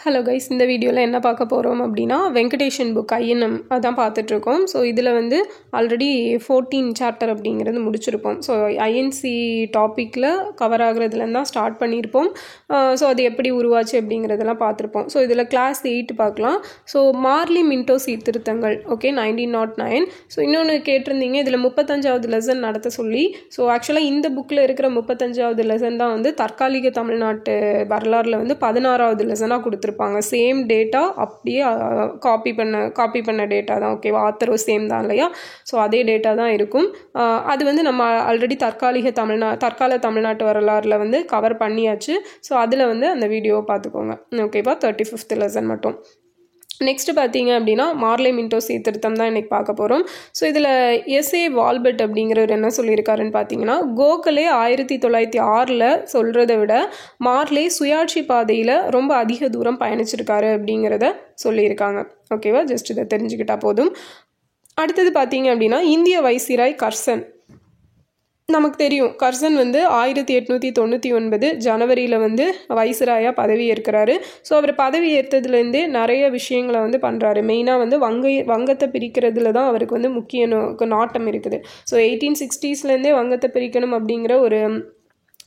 Hello guys, இந்த வீடியோவில் என்ன பார்க்க போகிறோம் அப்படின்னா வெங்கடேஷன் புக் ஐஎன்எம் அதான் பார்த்துட்ருக்கோம். ஸோ இதில் வந்து ஆல்ரெடி 14 சாப்டர் அப்படிங்கிறது முடிச்சிருப்போம். ஸோ ஐஎன்சி டாப்பிக்கில் கவர் ஆகுறதுலேருந்து தான் ஸ்டார்ட் பண்ணியிருப்போம். ஸோ அது எப்படி உருவாச்சு அப்படிங்கிறதெல்லாம் பார்த்துருப்போம். ஸோ இதில் கிளாஸ் 8 பார்க்கலாம். ஸோ மார்லி மின்டோ சீர்திருத்தங்கள், ஓகே, 1909. ஸோ இன்னொன்று கேட்டிருந்தீங்க, இதில் 35வது லெசன் நடத்த சொல்லி. ஸோ ஆக்சுவலாக இந்த புக்கில் இருக்கிற 35வது லெசன் தான் வந்து தற்காலிக தமிழ்நாட்டு வரலாறில் வந்து 16வது லெசனாக கொடுத்துருப்பாங்க. சேம் டேட்டா அப்படியே காப்பி பண்ண டேட்டா தான், ஓகேவா? ஆத்தரும் சேம் தான் இல்லையா? ஸோ அதே டேட்டா தான் இருக்கும். அது வந்து நம்ம ஆல்ரெடி தற்கால தமிழ்நாட்டு வரலாறில் வந்து கவர் பண்ணியாச்சு. ஸோ அதில் வந்து அந்த வீடியோவை பார்த்துக்கோங்க, ஓகேவா? 35th லெசன் மட்டும். நெக்ஸ்ட் பார்த்தீங்க அப்படின்னா மார்லே மின்டோ சீர்திருத்தம் தான் இன்றைக்கி பார்க்க போகிறோம். ஸோ இதில் எஸ்ஏ வால்பட் அப்படிங்கிறவர் என்ன சொல்லியிருக்காருன்னு பார்த்தீங்கன்னா, கோகலே 1906 சொல்கிறத விட மார்லே சுயாட்சி பாதையில் ரொம்ப அதிக தூரம் பயணிச்சிருக்காரு அப்படிங்கிறத சொல்லியிருக்காங்க, ஓகேவா? ஜஸ்ட் இதை தெரிஞ்சுக்கிட்டா போதும். அடுத்தது பார்த்தீங்க அப்படின்னா இந்திய வைசிராய் கர்சன். நமக்கு தெரியும், கர்சன் வந்து 1899 ஜனவரியில் வந்து வைசிராயாக பதவி ஏற்கிறாரு. ஸோ அவர் பதவி ஏற்றதுலேருந்தே நிறைய விஷயங்களை வந்து பண்ணுறாரு. மெயினாக வந்து வங்கத்தை பிரிக்கிறதுல தான் அவருக்கு வந்து முக்கிய நாட்டம் இருக்குது. ஸோ 1860ஸ்லேருந்தே வங்கத்தை பிரிக்கணும் அப்படிங்கிற ஒரு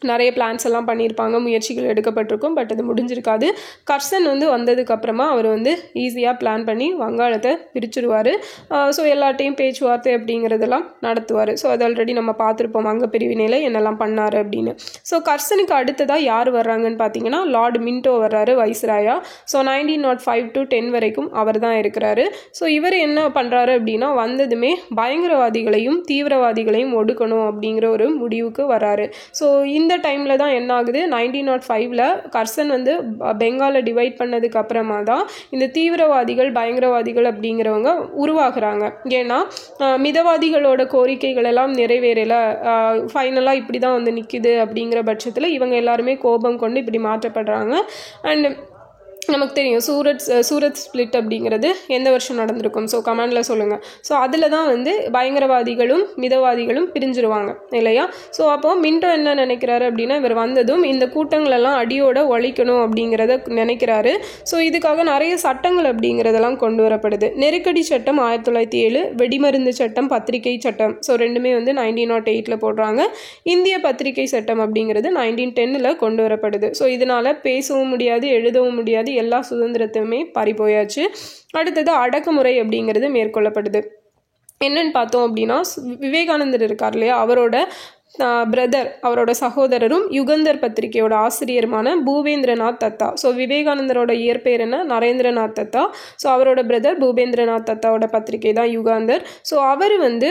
நிறைய பிளான்ஸ் எல்லாம் பண்ணியிருப்பாங்க, முயற்சிகள் எடுக்கப்பட்டிருக்கும். பட் அது முடிஞ்சிருக்காது. கர்சன் வந்து வந்ததுக்கப்புறமா அவர் வந்து ஈஸியாக பிளான் பண்ணி வங்காளத்தை பிரிச்சுடுவார். ஸோ எல்லாட்டையும் பேச்சுவார்த்தை அப்படிங்கிறதெல்லாம் நடத்துவார். ஸோ அது ஆல்ரெடி நம்ம பார்த்துருப்போம், வங்க பிரிவினையில் என்னெல்லாம் பண்ணார் அப்படின்னு. ஸோ கர்சனுக்கு அடுத்ததாக யார் வர்றாங்கன்னு பார்த்தீங்கன்னா லார்டு மின்டோ வர்றாரு வைஸ்ராயா. ஸோ 1905 to 10 வரைக்கும் அவர் தான் இருக்கிறாரு. ஸோ இவர் என்ன பண்ணுறாரு அப்படின்னா, வந்ததுமே பயங்கரவாதிகளையும் தீவிரவாதிகளையும் ஒடுக்கணும் அப்படிங்கிற ஒரு முடிவுக்கு வர்றாரு. ஸோ இந்த டைமில் தான் என்ன ஆகுது, 1905 கர்சன் வந்து பெங்காலை டிவைட் பண்ணதுக்கு அப்புறமா தான் இந்த தீவிரவாதிகள் பயங்கரவாதிகள் அப்படிங்கிறவங்க உருவாகுறாங்க. ஏன்னா மிதவாதிகளோட கோரிக்கைகள் எல்லாம் நிறைவேறல, ஃபைனலாக இப்படி தான் வந்து நிற்குது அப்படிங்கிற பட்சத்தில் இவங்க எல்லாருமே கோபம் கொண்டு இப்படி மாற்றப்படுறாங்க. அண்ட் நமக்கு தெரியும் சூரத் ஸ்பிளிட் அப்படிங்கிறது எந்த வருஷம் நடந்திருக்கும்? ஸோ கமெண்டில் சொல்லுங்கள். ஸோ அதில் தான் வந்து பயங்கரவாதிகளும் மிதவாதிகளும் பிரிஞ்சிருவாங்க இல்லையா? ஸோ அப்போது மின்டோ என்ன நினைக்கிறாரு அப்படின்னா, இவர் வந்ததும் இந்த கூட்டங்களெல்லாம் அடியோட ஒழிக்கணும் அப்படிங்கிறத நினைக்கிறாரு. ஸோ இதுக்காக நிறைய சட்டங்கள் அப்படிங்கிறதெல்லாம் கொண்டு வரப்படுது. நெருக்கடி சட்டம் 1907, வெடிமருந்து சட்டம், பத்திரிகை சட்டம், ஸோ ரெண்டுமே வந்து 1908 போடுறாங்க. இந்திய பத்திரிகை சட்டம் அப்படிங்கிறது 1910 கொண்டு வரப்படுது. ஸோ இதனால் பேசவும் முடியாது, எழுதவும் முடியாது, எல்லா சுதந்திரத்தையுமே பறி போயாச்சு. அடுத்தது அடக்குமுறை அப்படிங்கிறது மேற்கொள்ளப்படுது. என்னன்னு பார்த்தோம் அப்படின்னா, விவேகானந்தர் இருக்கார் இல்லையா, அவரோட சகோதரரும் யுகந்தர் பத்திரிகையோட ஆசிரியருமான பூபேந்திரநாத் தத்தா. ஸோ விவேகானந்தரோட இயற்பெயர் என்ன? நரேந்திரநாத் தத்தா. ஸோ அவரோட பிரதர் பூபேந்திரநாத் தத்தாவோட பத்திரிகை தான் யுகாந்தர். ஸோ அவர் வந்து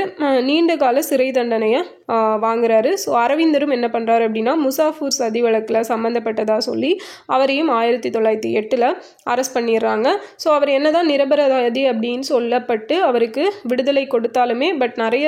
நீண்ட கால சிறை தண்டனையை வாங்குறாரு. ஸோ அரவிந்தரும் என்ன பண்ணுறாரு அப்படின்னா, முசாஃபூர் சதி வழக்கில் சம்மந்தப்பட்டதாக சொல்லி அவரையும் 1908 அரெஸ்ட் பண்ணிடுறாங்க. ஸோ அவர் என்னதான் நிரபராதி அப்படின்னு சொல்லப்பட்டு அவருக்கு விடுதலை கொடுத்தாலுமே பட் நிறைய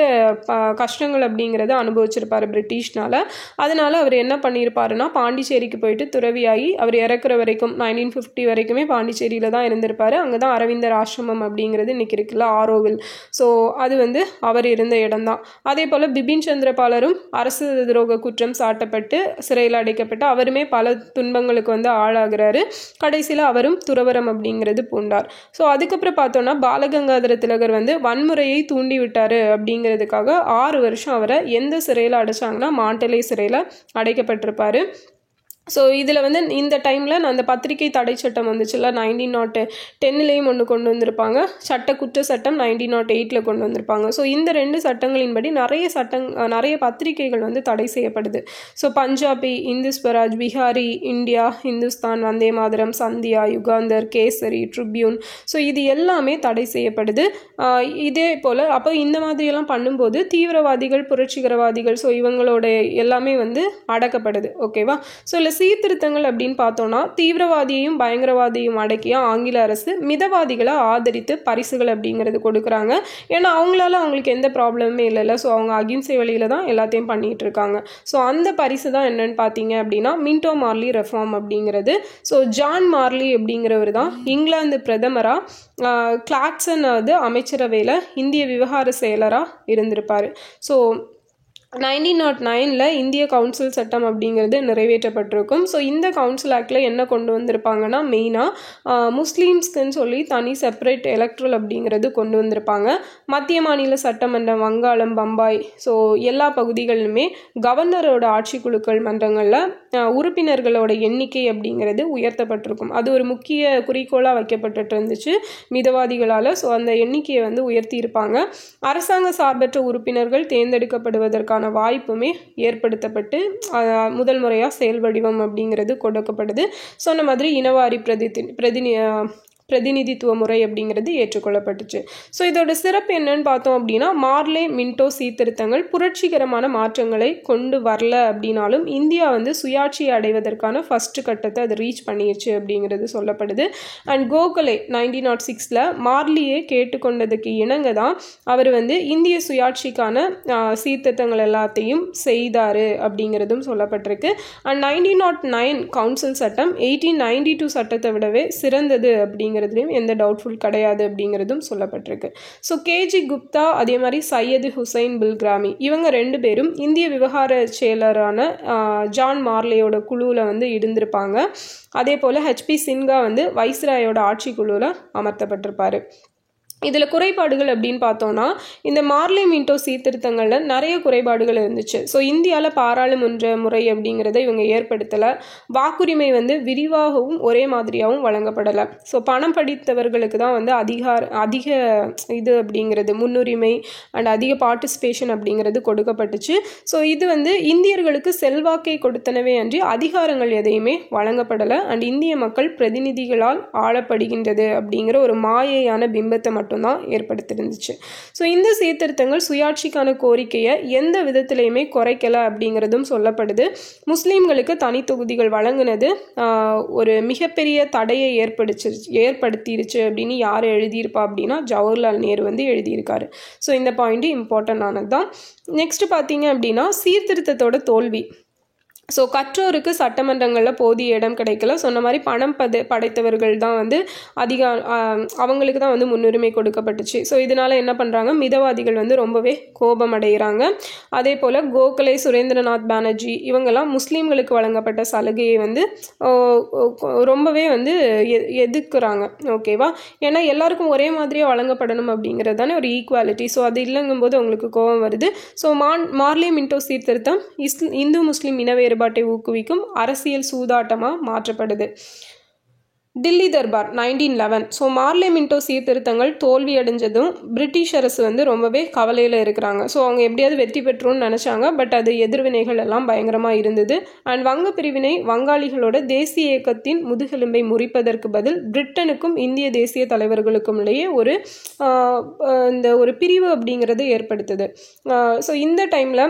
கஷ்டங்கள் அப்படிங்கிறத அனுபவிச்சிருப்பார் பிரிட்டிஷ்னால. அதனால அவர் என்ன பண்ணியிருப்பாருன்னா, பாண்டிச்சேரிக்கு போயிட்டு துறவியாகி அவர் இறக்குற வரைக்கும் 1950 வரைக்குமே பாண்டிச்சேரியில் தான் இருந்திருப்பார். அங்கே தான் அரவிந்தர் ஆசிரமம் அப்படிங்கிறது இன்றைக்கி இருக்குல்ல, ஆரோவில். ஸோ அது வந்து அவர் இருந்த இடம் தான். அதே போல் பிபின் சந்திரபாலரும் அரசு துரோக குற்றம் சாட்டப்பட்டு சிறையில் அடைக்கப்பட்டு அவருமே பல துன்பங்களுக்கு வந்து ஆளாகிறாரு. கடைசியில் அவரும் துறவரம் அப்படிங்கிறது பூண்டார். ஸோ அதுக்கப்புறம் பார்த்தோன்னா பாலகங்காதர திலகர் வந்து வன்முறையை தூண்டி விட்டார் அப்படிங்கிறதுக்காக 6 வருஷம் அவரை எந்த சிறையில் அடைச்சாங்கன்னா மாண்டலே சிறையில் அடைக்கப்பட்டிருப்பார். ஸோ இதில் வந்து இந்த டைமில் அந்த பத்திரிகை தடை சட்டம் வந்துச்சுல்ல, 1910 ஒன்று கொண்டு வந்திருப்பாங்க. குற்ற சட்டம் 1908 கொண்டு வந்திருப்பாங்க. ஸோ இந்த 2 சட்டங்களின்படி நிறைய பத்திரிகைகள் வந்து தடை செய்யப்படுது. So Punjabi, Hindu Swaraj, Bihari, India, Hindustan, Vande Mataram, Sandhya, Yugantar, kesari, Tribune, so இது எல்லாமே தடை செய்யப்படுது. இதே போல் அப்போ இந்த மாதிரியெல்லாம் பண்ணும்போது தீவிரவாதிகள், புரட்சிகரவாதிகள், ஸோ இவங்களோட எல்லாமே வந்து அடக்கப்படுது, ஓகேவா? ஸோ இல்லை சீர்திருத்தங்கள் அப்படின்னு பார்த்தோன்னா, தீவிரவாதியையும் பயங்கரவாதியையும் அடக்கிய ஆங்கில அரசு மிதவாதிகளை ஆதரித்து பரிசுகள் அப்படிங்கிறது கொடுக்குறாங்க. ஏன்னா அவங்களுக்கு எந்த ப்ராப்ளமே இல்லைல்ல. ஸோ அவங்க அகிம்சை வழியில் தான் எல்லாத்தையும் பண்ணிகிட்டு இருக்காங்க. ஸோ அந்த பரிசு தான் என்னன்னு பார்த்தீங்க அப்படின்னா மின்டோ மார்லி ரெஃபார்ம் அப்படிங்கிறது. ஸோ ஜான் மார்லி அப்படிங்கிறவர் தான் இங்கிலாந்து பிரதமராக கிளாட்சன் அமைச்சரவையில் இந்திய விவகார செயலராக இருந்திருப்பார். ஸோ 1909 இந்திய கவுன்சில் சட்டம் அப்படிங்கிறது நிறைவேற்றப்பட்டிருக்கும். ஸோ இந்த கவுன்சில் ஆக்டில் என்ன கொண்டு வந்திருப்பாங்கன்னா மெயினாக முஸ்லீம்ஸ்க்குன்னு சொல்லி தனி செப்பரேட் எலக்ட்ரல் அப்படிங்கிறது கொண்டு வந்திருப்பாங்க. மத்திய மாநில சட்டமன்றம் வங்காளம், பம்பாய், ஸோ எல்லா பகுதிகளிலுமே கவர்னரோட ஆட்சிக்குழுக்கள் மன்றங்களில் உறுப்பினர்களோட எண்ணிக்கை அப்படிங்கிறது உயர்த்தப்பட்டிருக்கும். அது ஒரு முக்கிய குறிக்கோளாக வைக்கப்பட்டு இருந்துச்சு மிதவாதிகளால். ஸோ அந்த எண்ணிக்கையை வந்து உயர்த்தி இருப்பாங்க. அரசாங்க சார்பற்ற உறுப்பினர்கள் தேர்ந்தெடுக்கப்படுவதற்கான வாய்ப்புமே ஏற்படுத்தப்பட்டு முதல் முறையாக செயல் வடிவம் அப்படிங்கிறது கொடுக்கப்படுது. சொன்ன மாதிரி இனவாரி பிரதிநிதித்துவ முறை அப்படிங்கிறது ஏற்றுக்கொள்ளப்பட்டுச்சு. ஸோ இதோட சிறப்பு என்னன்னு பார்த்தோம் அப்படின்னா மார்லே மின்டோ சீர்திருத்தங்கள் புரட்சிகரமான மாற்றங்களை கொண்டு வரல அப்படின்னாலும் இந்தியா வந்து சுயாட்சியை அடைவதற்கான ஃபர்ஸ்ட் கட்டத்தை அது ரீச் பண்ணிடுச்சு அப்படிங்கிறது சொல்லப்படுது. அண்ட் கோகலே 1906 மார்லியே கேட்டுக்கொண்டதுக்கு இணங்க தான் அவர் வந்து இந்திய சுயாட்சிக்கான சீர்திருத்தங்கள் எல்லாத்தையும் செய்தார் அப்படிங்கிறதும் சொல்லப்பட்டிருக்கு. அண்ட் 1909 கவுன்சில் சட்டம் 1892 சட்டத்தை விடவே சிறந்தது அப்படிங்கிறதுலையும் எந்த டவுட்ஃபுல் கிடையாது அப்படிங்கிறதும் சொல்லப்பட்டிருக்கு. ஸோ கேஜி குப்தா அதே மாதிரி சையது ஹுசைன் பில்கிராமி இவங்க 2 பேரும் இந்திய விவகார செயலரான ஜான் மார்லேயோட குழுவில் வந்து இருந்திருப்பாங்க. அதே போல் ஹெச்பி சின்ஹா வந்து வைஸ்ராயோட ஆட்சி குழுவில் அமர்த்தப்பட்டிருப்பார். இதில் குறைபாடுகள் அப்படின்னு பார்த்தோன்னா இந்த மார்லே மின்டோ சீர்திருத்தங்களில் நிறைய குறைபாடுகள் இருந்துச்சு. ஸோ இந்தியாவில் பாராளுமன்ற முறை அப்படிங்கிறத இவங்க ஏற்படுத்தலை. வாக்குரிமை வந்து விரிவாகவும் ஒரே மாதிரியாகவும் வழங்கப்படலை. ஸோ பணம் படித்தவர்களுக்கு தான் வந்து அதிக இது அப்படிங்கிறது முன்னுரிமை அண்ட் அதிக பார்ட்டிசிபேஷன் அப்படிங்கிறது கொடுக்கப்பட்டுச்சு. ஸோ இது வந்து இந்தியர்களுக்கு செல்வாக்கை கொடுத்தனவே அன்றி அதிகாரங்கள் எதையுமே வழங்கப்படலை. அண்ட் இந்திய மக்கள் பிரதிநிதிகளால் ஆளப்படுகின்றது அப்படிங்கிற ஒரு மாயையான பிம்பத்தை மட்டும் தான் ஏற்படுத்திருந்துச்சு. ஸோ இந்த சீர்திருத்தங்கள் சுயாட்சிக்கான கோரிக்கையை எந்த விதத்திலையுமே குறைக்கல அப்படிங்கிறதும் சொல்லப்படுது. முஸ்லீம்களுக்கு தனி தொகுதிகள் வழங்கினது ஒரு மிகப்பெரிய தடையை ஏற்படுத்திருச்சு அப்படின்னு யார் எழுதியிருப்பா அப்படின்னா ஜவஹர்லால் நேரு வந்து எழுதியிருக்காரு. ஸோ இந்த பாயிண்ட் இம்பார்ட்டன்ட் ஆனது தான். நெக்ஸ்ட் பார்த்தீங்க அப்படின்னா சீர்திருத்தத்தோட தோல்வி. ஸோ கற்றோருக்கு சட்டமன்றங்களில் போதிய இடம் கிடைக்கல. சொன்ன மாதிரி பணம் படைத்தவர்கள் தான் வந்து அவங்களுக்கு தான் வந்து முன்னுரிமை கொடுக்கப்பட்டுச்சு. ஸோ இதனால் என்ன பண்ணுறாங்க மிதவாதிகள் வந்து ரொம்பவே கோபம் அடைகிறாங்க. அதே போல் கோகலே, சுரேந்திரநாத் பானர்ஜி இவங்கெல்லாம் முஸ்லீம்களுக்கு வழங்கப்பட்ட சலுகையை வந்து ரொம்பவே வந்து எதிர்க்கிறாங்க. ஓகேவா? ஏன்னா எல்லாருக்கும் ஒரே மாதிரியாக வழங்கப்படணும் அப்படிங்கிறது தானே ஒரு ஈக்குவாலிட்டி. ஸோ அது இல்லைங்கும்போது அவங்களுக்கு கோபம் வருது. ஸோ மார்லே மின்டோ சீர்திருத்தம் இந்து முஸ்லீம் இன வேறுபாட்டை ஊக்குவிக்கும் அரசியல் சூதாட்டமாக மாற்றப்படுது. Delhi Durbar 1911. So Morley Minto சீர்திருத்தங்கள் தோல்வி அடைஞ்சதும் பிரிட்டிஷ் அரசு வந்து ரொம்பவே கவலையில் இருக்கிறாங்க. ஸோ அவங்க எப்படியாவது வெற்றி பெற்றோன்னு நினச்சாங்க. பட் அது எதிர்வினைகள் எல்லாம் பயங்கரமாக இருந்தது. அண்ட் வங்க பிரிவினை வங்காளிகளோட தேசிய இயக்கத்தின் முதுகெலும்பை முறிப்பதற்கு பதில் பிரிட்டனுக்கும் இந்திய தேசிய தலைவர்களுக்கும் இடையே ஒரு பிரிவு அப்படிங்கிறது ஏற்படுத்துது. ஸோ இந்த டைமில்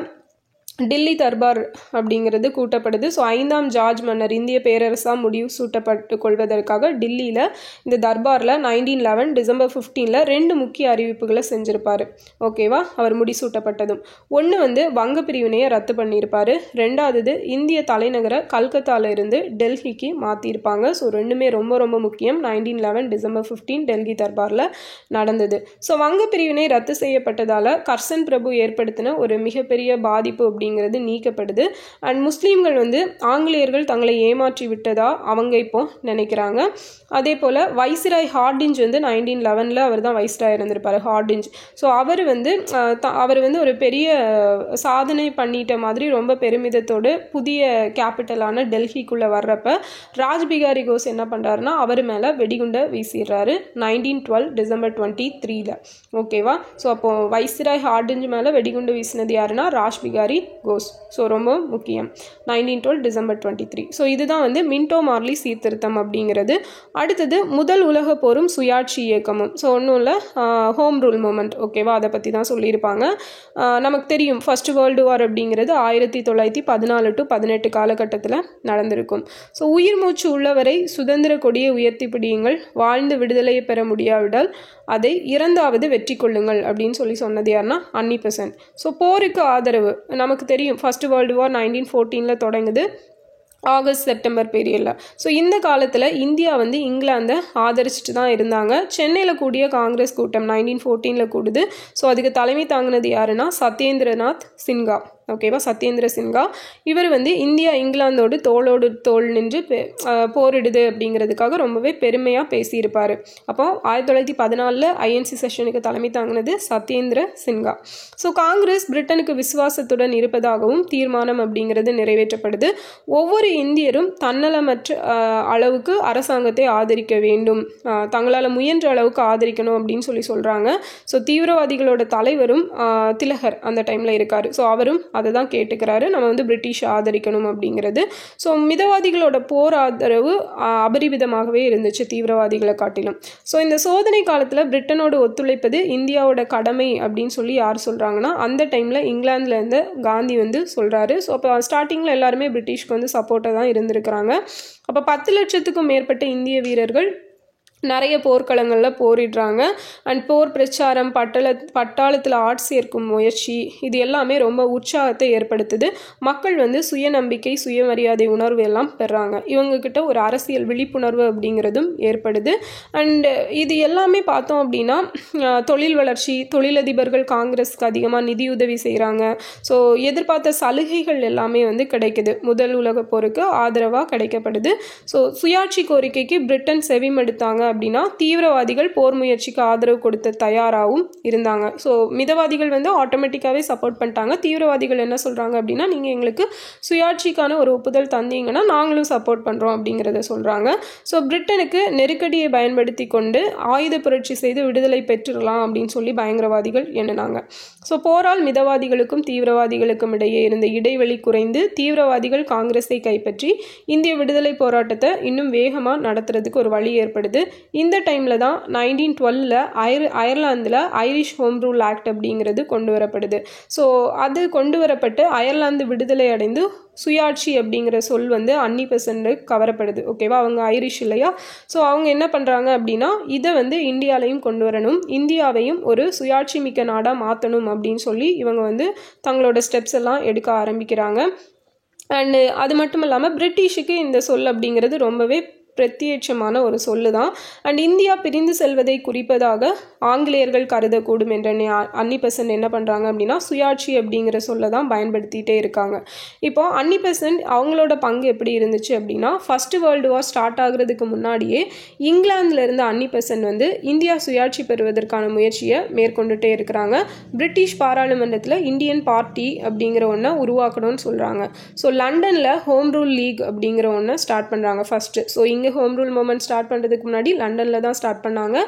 டில்லி தர்பார் அப்படிங்கிறது கூட்டப்படுது. ஸோ 5ஆம் ஜார்ஜ் மன்னர் இந்திய பேரரசாக முடிவு சூட்டப்பட்டு கொள்வதற்காக டில்லியில் இந்த தர்பாரில் 1911 டிசம்பர் 15 2 முக்கிய அறிவிப்புகளை செஞ்சுருப்பார். ஓகேவா? அவர் முடிசூட்டப்பட்டதும் ஒன்று வந்து வங்க பிரிவினையை ரத்து பண்ணியிருப்பார். ரெண்டாவது இந்திய தலைநகரை கல்கத்தாவில் இருந்து டெல்லிக்கு மாற்றிருப்பாங்க. ஸோ ரெண்டுமே ரொம்ப ரொம்ப முக்கியம். 1911 டிசம்பர் 15 டெல்லி தர்பாரில் நடந்தது. ஸோ வங்க பிரிவினை ரத்து செய்யப்பட்டதால் கர்சன் பிரபு ஏற்படுத்தின ஒரு மிகப்பெரிய பாதிப்பு அப்படிங்கிறது நீக்கப்படுது. அண்ட் முஸ்லீம்கள் வந்து ஆங்கிலேயர்கள் தங்களை ஏமாற்றி விட்டதா அவங்க இப்போ நினைக்கிறாங்க. அதே போல் வைஸ்ராய் ஹார்டிஞ்ச் வந்து 1911 அவர் தான் வைஸ்ராய் இருந்திருப்பார், ஹார்டிஞ்ச். ஸோ அவர் வந்து ஒரு பெரிய சாதனை பண்ணிட்ட மாதிரி ரொம்ப பெருமிதத்தோடு புதிய கேபிட்டலான டெல்லிக்குள்ளே வர்றப்ப ராஜ்பிகாரி கோஸ் என்ன பண்ணுறாருன்னா அவர் மேலே வெடிகுண்டை வீசிடுறாரு 1912 டிசம்பர் 23. ஓகேவா? ஸோ அப்போது வைஸ்ராய் ஹார்டிஞ்ச் மேலே வெடிகுண்டு வீசினது யாருன்னா ராஜ்பிகாரி கோஸ். ஸோ ரொம்ப முக்கியம். 1912 டிசம்பர் 23. ஸோ இதுதான் வந்து மின்டோ மார்லி சீர்திருத்தம் அப்படிங்கிறது. அடுத்தது முதல் உலக போரும் சுயாட்சி இயக்கமும். ஸோ ஒன்றும் இல்லை, ஹோம் ரூல் மூமெண்ட். ஓகேவா? அதை பற்றி தான் சொல்லியிருப்பாங்க. நமக்கு தெரியும் ஃபர்ஸ்ட் வேர்ல்டு வார் அப்படிங்கிறது 1914 to 18 காலகட்டத்தில் நடந்திருக்கும். ஸோ உயிர் மூச்சு உள்ளவரை சுதந்திர கொடியை உயர்த்தி பிடியுங்கள், வாழ்ந்து விடுதலையை பெற முடியாவிட்டால் அதை இறந்தாவது வெற்றி கொள்ளுங்கள் அப்படின்னு சொன்னது யாருன்னா அன்னி பெசன்ட். ஸோ போருக்கு ஆதரவு நமக்கு தெரியும். ஃபர்ஸ்ட் வேர்ல்டு வார் 1914 தொடங்குது, ஆகஸ்ட் செப்டம்பர் பீரியடில். ஸோ இந்த காலத்தில் இந்தியா வந்து இங்கிலாந்தை ஆதரிச்சுட்டு தான் இருந்தாங்க. சென்னையில் கூடிய காங்கிரஸ் கூட்டம் 1914 கூடுது. ஸோ அதுக்கு தலைமை தாங்கினது யாருன்னா சத்யேந்திரநாத் சின்ஹா. ஓகேவா, சத்யேந்திர சின்ஹா. இவர் வந்து இந்தியா இங்கிலாந்தோடு தோளோடு தோள் நின்று போரிடுது அப்படிங்கிறதுக்காக ரொம்பவே பெருமையாக பேசியிருப்பார். அப்போ 1914 ஐஎன்சி செஷனுக்கு தலைமை தாங்கினது சத்யேந்திர சின்ஹா. ஸோ காங்கிரஸ் பிரிட்டனுக்கு விசுவாசத்துடன் இருப்பதாகவும் தீர்மானம் அப்படிங்கிறது நிறைவேற்றப்படுது. ஒவ்வொரு இந்தியரும் தன்னலமற்ற அளவுக்கு அரசாங்கத்தை ஆதரிக்க வேண்டும், தங்களால் முயன்ற அளவுக்கு ஆதரிக்கணும் அப்படின்னு சொல்கிறாங்க. ஸோ தீவிரவாதிகளோட தலைவரும் திலகர் அந்த டைமில் இருக்கார். ஸோ அவரும் அதை தான் கேட்டுக்கிறாரு, நம்ம வந்து பிரிட்டிஷ் ஆதரிக்கணும் அப்படிங்கிறது. ஸோ மிதவாதிகளோட போர் ஆதரவு அபரிவிதமாகவே இருந்துச்சு தீவிரவாதிகளை காட்டிலும். ஸோ இந்த சோதனை காலத்தில் பிரிட்டனோடு ஒத்துழைப்பது இந்தியாவோட கடமை அப்படின்னு சொல்லி யார் சொல்கிறாங்கன்னா, அந்த டைமில் இங்கிலாந்தில் இருந்து காந்தி வந்து சொல்கிறாரு. ஸோ அப்போ ஸ்டார்டிங்கில் எல்லாருமே பிரிட்டிஷ்க்கு வந்து சப்போர்ட்டாக தான் இருந்திருக்கிறாங்க. அப்போ 10 லட்சத்துக்கும் மேற்பட்ட இந்திய வீரர்கள் நிறைய போர்க்களங்களில் போரிடுறாங்க. அண்ட் போர் பிரச்சாரம், பட்டாளத்தில் ஆட் சேர்க்கும் முயற்சி, இது எல்லாமே ரொம்ப உற்சாகத்தை ஏற்படுத்துது. மக்கள் வந்து சுயநம்பிக்கை, சுயமரியாதை உணர்வு எல்லாம் பெறாங்க. இவங்கக்கிட்ட ஒரு அரசியல் விழிப்புணர்வு அப்படிங்கிறதும் ஏற்படுது. அண்ட் இது எல்லாமே பார்த்தோம் அப்படின்னா தொழில் வளர்ச்சி, தொழிலதிபர்கள் காங்கிரஸ்க்கு அதிகமாக நிதியுதவி செய்கிறாங்க. ஸோ எதிர்பார்த்த சலுகைகள் எல்லாமே வந்து கிடைக்குது. முதல் உலக போருக்கு ஆதரவாக கிடைக்கப்படுது. ஸோ சுயாட்சி கோரிக்கைக்கு பிரிட்டன் செவிமடுத்தாங்க அப்படின்னா தீவிரவாதிகள் போர் முயற்சிக்கு ஆதரவு கொடுத்த தயாராகவும் இருந்தாங்க. ஸோ மிதவாதிகள் வந்து ஆட்டோமேட்டிக்காகவே சப்போர்ட் பண்ணிட்டாங்க. தீவிரவாதிகள் என்ன சொல்கிறாங்க அப்படின்னா, நீங்கள் எங்களுக்கு சுயாட்சிக்கான ஒரு ஒப்புதல் தந்தீங்கன்னா நாங்களும் சப்போர்ட் பண்ணுறோம் அப்படிங்கிறத சொல்கிறாங்க. ஸோ பிரிட்டனுக்கு நெருக்கடியை பயன்படுத்தி கொண்டு ஆயுத புரட்சி செய்து விடுதலை பெற்றுடலாம் அப்படின்னு சொல்லி பயங்கரவாதிகள் எண்ணினாங்க. ஸோ போரால் மிதவாதிகளுக்கும் தீவிரவாதிகளுக்கும் இடையே இருந்த இடைவெளி குறைந்து தீவிரவாதிகள் காங்கிரஸை கைப்பற்றி இந்திய விடுதலை போராட்டத்தை இன்னும் வேகமாக நடத்துறதுக்கு ஒரு வழி ஏற்படுது. இந்த டைமில் தான் 1912 அயர்லாந்தில் ஐரிஷ் ஹோம் ரூல் ஆக்ட் அப்படிங்கிறது கொண்டு வரப்படுது. ஸோ அது கொண்டு வரப்பட்டு அயர்லாந்து விடுதலை அடைந்து சுயாட்சி அப்படிங்கிற சொல் வந்து அன்னி பெசன்ட் கவரப்படுது. ஓகேவா, அவங்க ஐரிஷ் இல்லையா. ஸோ அவங்க என்ன பண்ணுறாங்க அப்படின்னா, இதை வந்து இந்தியாலையும் கொண்டு வரணும், இந்தியாவையும் ஒரு சுயாட்சி மிக்க நாடாக மாற்றணும் அப்படின்னு சொல்லி இவங்க வந்து தங்களோட ஸ்டெப்ஸ் எல்லாம் எடுக்க ஆரம்பிக்கிறாங்க. அண்டு அது மட்டும் இல்லாமல் பிரிட்டிஷுக்கு இந்த சொல் அப்படிங்கிறது ரொம்பவே பிரத்யட்சமான ஒரு சொல்லு தான். அண்ட் இந்தியா பிரிந்து செல்வதை குறிப்பதாக ஆங்கிலேயர்கள் கருதக்கூடும் என்ற அன்னி பெசன்ட் என்ன பண்ணுறாங்க அப்படின்னா, சுயாட்சி அப்படிங்கிற சொல்ல தான் பயன்படுத்திகிட்டே இருக்காங்க. இப்போ அன்னி பெசன்ட் அவங்களோட பங்கு எப்படி இருந்துச்சு அப்படின்னா, ஃபர்ஸ்ட் வேர்ல்டு வார் ஸ்டார்ட் ஆகுறதுக்கு முன்னாடியே இங்கிலாந்தில் இருந்த அன்னி பெசன்ட் வந்து இந்தியா சுயாட்சி பெறுவதற்கான முயற்சியை மேற்கொண்டுட்டே இருக்கிறாங்க. பிரிட்டிஷ் பாராளுமன்றத்தில் இந்தியன் பார்ட்டி அப்படிங்கிற ஒன்றை உருவாக்கணும்னு சொல்கிறாங்க. ஸோ லண்டனில் ஹோம் ரூல் லீக் அப்படிங்கிற ஒன்றை ஸ்டார்ட் பண்ணுறாங்க ஃபஸ்ட்டு. ஸோ இங்கே ஹோம் ரூல் மூமெண்ட் ஸ்டார்ட் பண்ணுறதுக்கு முன்னாடி லண்டனில் தான் ஸ்டார்ட் பண்ணாங்க.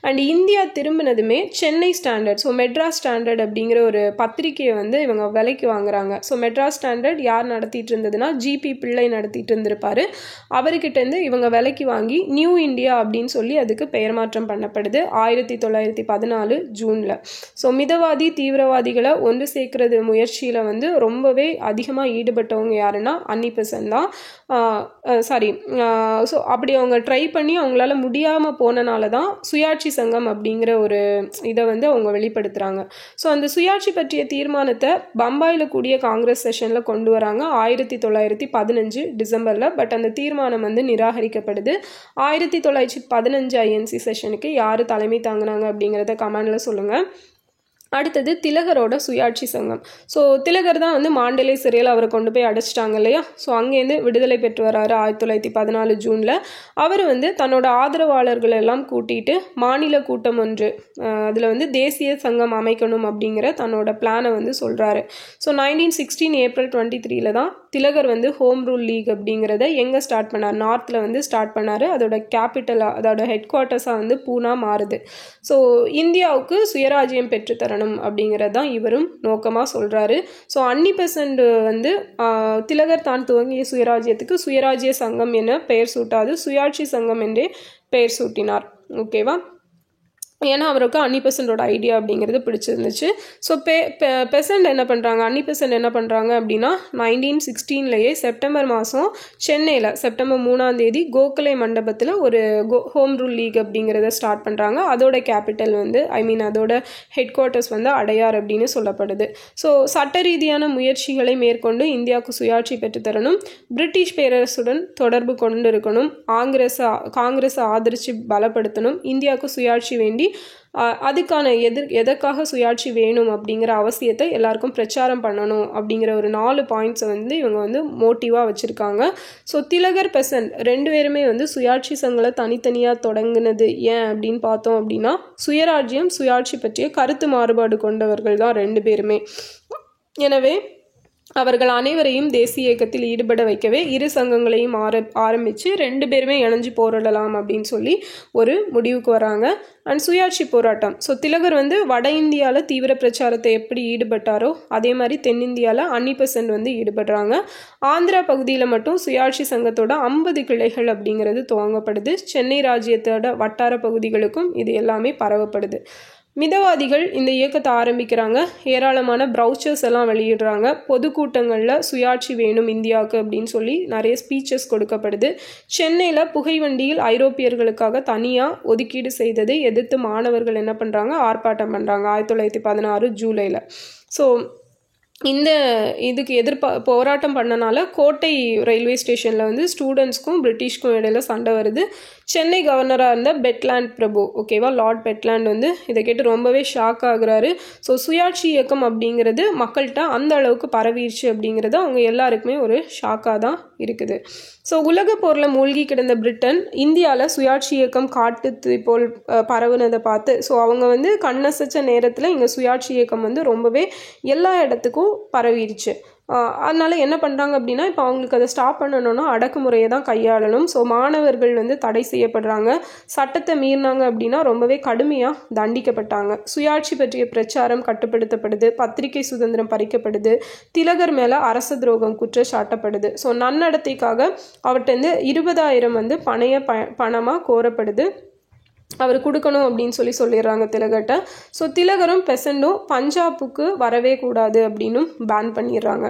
அண்ட் இந்தியா திரும்பினதுமே Chennai standard, so Madras standard அப்படிங்கிற ஒரு பத்திரிகையை வந்து இவங்க விலைக்கு வாங்குறாங்க. ஸோ மெட்ராஸ் ஸ்டாண்டர்ட் யார் நடத்திட்டு இருந்ததுன்னா ஜிபி பிள்ளை நடத்திட்டு இருந்திருப்பாரு. அவர்கிட்டேருந்து இவங்க விலைக்கு வாங்கி நியூ இந்தியா அப்படின்னு சொல்லி அதுக்கு பெயர் மாற்றம் பண்ணப்படுது 1914 ஜூனில். ஸோ மிதவாதி தீவிரவாதிகளை ஒன்று சேர்க்கறது முயற்சியில் வந்து ரொம்பவே அதிகமாக ஈடுபட்டவங்க யாருன்னா அன்னி பெசன்ட் தான். ஸோ அப்படி அவங்க ட்ரை பண்ணி அவங்களால முடியாமல் போனனால தான் சுயாட்சி சங்கம் அப்படிங்கிற ஒரு இதை வந்து அவங்க வெளிப்படுத்துகிறாங்க. ஸோ அந்த சுயாட்சி பற்றிய தீர்மானத்தை பம்பாயில் கூடிய காங்கிரஸ் செஷனில் கொண்டு வராங்க 1915 டிசம்பரில். பட் அந்த தீர்மானம் வந்து நிராகரிக்கப்படுது. 1915 ஐஎன்சி செஷனுக்கு யார் தலைமை தாங்கினாங்க அப்படிங்கிறத கமெண்டில் சொல்லுங்கள். அடுத்தது திலகரோட சுயாட்சி சங்கம். ஸோ திலகர் தான் வந்து மாண்டலே சிறையில் அவரை கொண்டு போய் அடைச்சிட்டாங்க இல்லையா. ஸோ அங்கேருந்து விடுதலை பெற்று வராரு 1914 ஜூனில். அவர் வந்து தன்னோட ஆதரவாளர்கள் எல்லாம் கூட்டிகிட்டு மாநில கூட்டம் ஒன்று, அதில் வந்து தேசிய சங்கம் அமைக்கணும் அப்படிங்கிற தன்னோட பிளானை வந்து சொல்கிறாரு. ஸோ 1916 ஏப்ரல் 23 தான் திலகர் வந்து ஹோம் ரூல் லீக் அப்படிங்கிறத எங்கே ஸ்டார்ட் பண்ணார், நார்த்தில் வந்து ஸ்டார்ட் பண்ணார். அதோட கேபிட்டலாக, அதோட ஹெட் குவார்ட்டர்ஸாக வந்து பூனா மாறுது. ஸோ இந்தியாவுக்கு சுயராஜ்யம் பெற்றுத்தரணும் அப்படிங்கிறது தான் இவரும் நோக்கமாக சொல்கிறாரு. ஸோ அன்னி பெசன்ட் வந்து திலகர் தான் துவங்கிய சுயராஜ்யத்துக்கு சுயராஜ்ய சங்கம் என பெயர் சூட்டாது சுயாட்சி சங்கம் என்றே பெயர் சூட்டினார். ஓகேவா, ஏன்னா அவருக்கு அன்னி பெசன்டோட ஐடியா அப்படிங்கிறது பிடிச்சிருந்துச்சு. ஸோ பெசன்ட் என்ன பண்ணுறாங்க, அன்னி பெசன்ட் என்ன பண்ணுறாங்க அப்படின்னா 1916 செப்டம்பர் மாதம் சென்னையில் செப்டம்பர் 3 கோகலே மண்டபத்தில் ஒரு ஹோம் ரூல் லீக் அப்படிங்கிறத ஸ்டார்ட் பண்ணுறாங்க. அதோட கேபிட்டல் வந்து அதோட ஹெட் குவார்ட்டர்ஸ் வந்து அடையார் அப்படின்னு சொல்லப்படுது. ஸோ சட்ட ரீதியான முயற்சிகளை மேற்கொண்டு இந்தியாவுக்கு சுயாட்சி பெற்றுத்தரணும், பிரிட்டிஷ் பேரரசுடன் தொடர்பு கொண்டு இருக்கணும், காங்கிரஸை ஆதரித்து பலப்படுத்தணும், இந்தியாவுக்கு சுயாட்சி வேண்டி அதுக்கான எதற்காக சுயாட்சி வேணும் அப்படிங்கிற அவசியத்தை எல்லாருக்கும் பிரச்சாரம் பண்ணணும் அப்படிங்கிற ஒரு 4 பாயிண்ட்ஸை வந்து இவங்க வந்து மோட்டிவாக வச்சுருக்காங்க. ஸோ திலகர், பெசன்ட் 2 பேருமே வந்து சுயாட்சி சங்கங்களை தனித்தனியாக தொடங்குனது ஏன் அப்படின்னு பார்த்தோம் அப்படின்னா, சுயராஜ்யம் சுயாட்சி பற்றிய கருத்து மாறுபாடு கொண்டவர்கள் தான் 2 பேருமே. எனவே அவர்கள் அனைவரையும் தேசிய இயக்கத்தில் ஈடுபட வைக்கவே இரு சங்கங்களையும் ஆரம்பித்து 2 பேருமே இணைஞ்சு போராடலாம் அப்படின்னு சொல்லி ஒரு முடிவுக்கு வராங்க. அண்ட் சுயாட்சி போராட்டம், ஸோ திலகர் வந்து வட இந்தியாவில் தீவிர பிரச்சாரத்தை எப்படி ஈடுபட்டாரோ அதே மாதிரி தென்னிந்தியாவில் அன்னிபெசன்ட் வந்து ஈடுபடுறாங்க. ஆந்திரா பகுதியில் மட்டும் சுயாட்சி சங்கத்தோட 50 கிளைகள் அப்படிங்கிறது துவங்கப்படுது. சென்னை ராஜ்யத்தோட வட்டார பகுதிகளுக்கும் இது எல்லாமே பரவப்படுது. மிதவாதிகள் இந்த இயக்கத்தை ஆரம்பிக்கிறாங்க. ஏராளமான ப்ரௌச்சர்ஸ் எல்லாம் வெளியிடுறாங்க. பொதுக்கூட்டங்களில் சுயாட்சி வேணும் இந்தியாவுக்கு அப்படின்னு சொல்லி நிறைய ஸ்பீச்சஸ் கொடுக்கப்படுது. சென்னையில் புகைவண்டியில் ஐரோப்பியர்களுக்காக தனியாக ஒதுக்கீடு செய்ததை எதிர்த்து மாணவர்கள் என்ன பண்ணுறாங்க, ஆர்ப்பாட்டம் பண்ணுறாங்க 1916 ஜூலையில். ஸோ இந்த இதுக்கு போராட்டம் பண்ணனால கோட்டை ரயில்வே ஸ்டேஷனில் வந்து ஸ்டூடெண்ட்ஸ்க்கும் பிரிட்டிஷ்க்கும் இடையில சண்டை வருது. சென்னை கவர்னராக இருந்த பெட்லாண்ட் பிரபு, ஓகேவா, லார்ட் பெட்லாண்ட் வந்து இதை கேட்டு ரொம்பவே ஷாக் ஆகுறாரு. ஸோ சுயாட்சி இயக்கம் அப்படிங்கிறது மக்கள்கிட்ட அந்த அளவுக்கு பரவிடுச்சு அப்படிங்கிறது அவங்க எல்லாருக்குமே ஒரு ஷாக்காக தான் இருக்குது. ஸோ உலக போரில் மூழ்கி கிடந்த பிரிட்டன் இந்தியாவில் சுயாட்சி இயக்கம் காட்டு போல் பரவுனதை பார்த்து ஸோ அவங்க வந்து கண்ணசைச்ச நேரத்தில் இங்கே சுயாட்சி இயக்கம் வந்து ரொம்பவே எல்லா இடத்துக்கும் பரவிடுச்சு. அதனால என்ன பண்ணுறாங்க அப்படின்னா, இப்போ அவங்களுக்கு அதை ஸ்டாப் பண்ணணும்னா அடக்குமுறையை தான் கையாளணும். ஸோ மாணவர்கள் வந்து தடை செய்யப்படுறாங்க. சட்டத்தை மீறினாங்க அப்படின்னா ரொம்பவே கடுமையாக தண்டிக்கப்பட்டாங்க. சுயாட்சி பற்றிய பிரச்சாரம் கட்டுப்படுத்தப்படுது. பத்திரிகை சுதந்திரம் பறிக்கப்படுது. திலகர் மேலே அரச துரோகம் குற்றச்சாட்டப்படுது. ஸோ நன்னடத்தைக்காக அவர்கிட்ட 20,000 வந்து பணமாக கோரப்படுது. அவர் கொடுக்கணும் அப்படின்னு சொல்லிடுறாங்க திலகர்கிட்ட. ஸோ திலகரும் பெசண்டும் பஞ்சாபுக்கு வரவே கூடாது அப்படின்னும் பேன் பண்ணிடுறாங்க.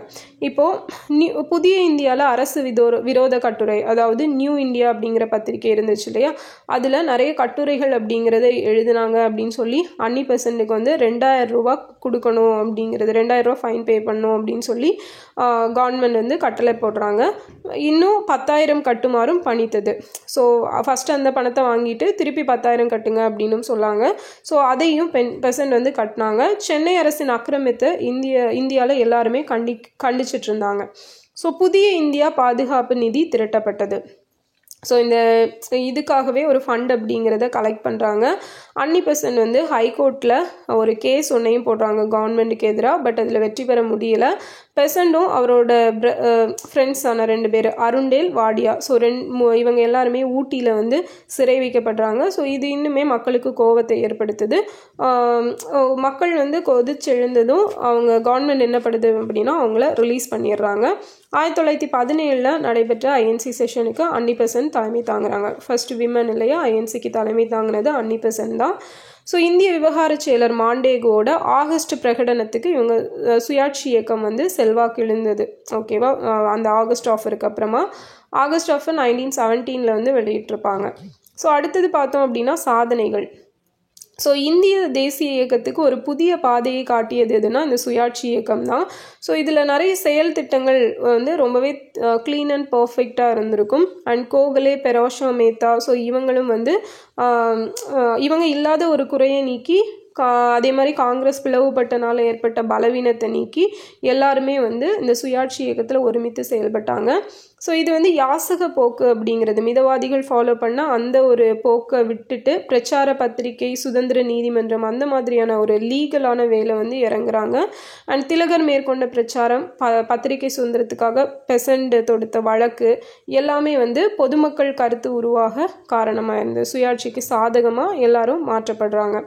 இப்போது புதிய இந்தியாவில் அரசு விரோத கட்டுரை, அதாவது நியூ இந்தியா அப்படிங்கிற பத்திரிகை இருந்துச்சு இல்லையா, அதில் நிறைய கட்டுரைகள் அப்படிங்கிறத எழுதினாங்க அப்படின்னு சொல்லி அன்னி பெசண்ட்டுக்கு வந்து 2,000 ரூபா கொடுக்கணும் அப்படிங்கிறது, 2,000 ரூபா ஃபைன் பே பண்ணணும் அப்படின்னு சொல்லி கவர்மெண்ட் வந்து கட்டளை போடுறாங்க. இன்னும் 10,000 கட்டுமாறும் பணித்தது. ஸோ ஃபஸ்ட்டு அந்த பணத்தை வாங்கிட்டு திருப்பி 10,000 கட்டுங்க அப்படின்னு சொல்லாங்க. ஸோ அதையும் பெசன்ட் வந்து கட்டினாங்க. சென்னை அரசின் அக்கிரமித்தை இந்தியாவில் எல்லாருமே கண்டிச்சிட்டு இருந்தாங்க. ஸோ புதிய இந்தியா பாதுகாப்பு நிதி திரட்டப்பட்டது. ஸோ இதுக்காகவே ஒரு ஃபண்ட் அப்படிங்கிறத கலெக்ட் பண்ணுறாங்க. அன்னி பெசன்ட் வந்து ஹைகோர்ட்டில் ஒரு கேஸ் ஒன்றையும் போடுறாங்க கவர்மெண்ட்டுக்கு எதிராக. பட் அதில் வெற்றி பெற முடியலை. பெசண்டும் அவரோட ஃப்ரெண்ட்ஸான 2 பேர், அருண்டேல், வாடியா, ஸோ இவங்க எல்லாருமே ஊட்டியில் வந்து சிறை வைக்கப்படுறாங்க. ஸோ இது இன்னுமே மக்களுக்கு கோபத்தை ஏற்படுத்துது. மக்கள் வந்து கொதிச்செழுந்ததும் அவங்க கவர்மெண்ட் என்ன பண்ணுது அப்படின்னா அவங்கள ரிலீஸ் பண்ணிடுறாங்க. 1917 நடைபெற்ற ஐஎன்சி செஷனுக்கு அன்னி பெசன்ட் தலைமை தாங்குறாங்க. ஃபர்ஸ்ட் விமன் இல்லையா ஐஎன்சிக்கு தலைமை தாங்கினது அன்னி பெசன்ட் தான். ஸோ இந்திய விவகார செயலர் மாண்டேகோட ஆகஸ்ட் பிரகடனத்துக்கு இவங்க சுயாட்சி இயக்கம் வந்து செல்வாக்கு இழந்தது. ஓகேவா, அந்த ஆகஸ்ட் ஆஃபருக்கு அப்புறமா ஆகஸ்ட் ஆஃபர் 1917 வந்து வெளியிட்டிருப்பாங்க. ஸோ அடுத்தது பார்த்தோம் அப்படின்னா சாதனைகள். ஸோ இந்திய தேசிய இயக்கத்துக்கு ஒரு புதிய பாதையை காட்டியது எதுனா இந்த சுயாட்சி இயக்கம் தான். ஸோ இதில் நிறைய செயல் திட்டங்கள் வந்து ரொம்பவே க்ளீன் அண்ட் பர்ஃபெக்டாக இருந்திருக்கும். அண்ட் கோகலே, பெரோஷா மேத்தா, ஸோ இவங்களும் வந்து இவங்க இல்லாத ஒரு குறையை நீக்கி அதே மாதிரி காங்கிரஸ் பிளவுபட்டனால ஏற்பட்ட பலவீனத்தை நீக்கி எல்லாருமே வந்து இந்த சுயாட்சி இயக்கத்தில் ஒருமித்து செயல்பட்டாங்க. ஸோ இது வந்து யாசக போக்கு அப்படிங்கிறது மிதவாதிகள் ஃபாலோ பண்ண அந்த ஒரு போக்கை விட்டுட்டு பிரச்சார பத்திரிகை, சுதந்திர நீதிமன்றம், அந்த மாதிரியான ஒரு லீகலான வேலை வந்து இறங்குறாங்க. அண்ட் திலகர் மேற்கொண்ட பிரச்சாரம், பத்திரிகை சுதந்திரத்துக்காக பெசண்ட் தொடுத்த வழக்கு எல்லாமே வந்து பொதுமக்கள் கருத்து உருவாக காரணமாக இருந்தது. சுயாட்சிக்கு சாதகமாக எல்லாரும் மாற்றப்படுறாங்க.